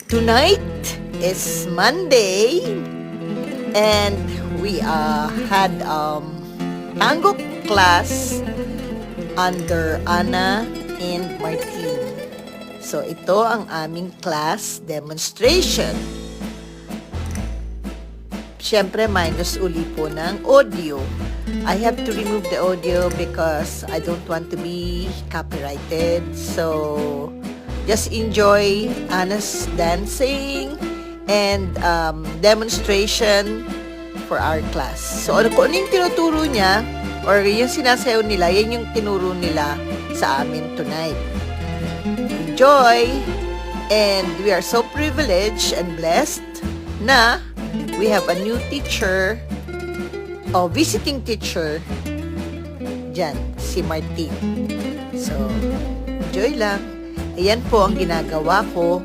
Tonight is Monday and we had tango class under Ana and Martin. So ito ang aming class demonstration. Siyempre minus uli po ng audio. I have to remove the audio because I don't want to be copyrighted. So just enjoy Ana's dancing and demonstration for our class. So kung ano yung tinuturo niya or yung sinasayaw nila, yan yung tinuro nila sa amin tonight. Enjoy! And we are so privileged and blessed na we have a new teacher o visiting teacher dyan, si Martin. So, enjoy lang. Ayan po ang ginagawa ko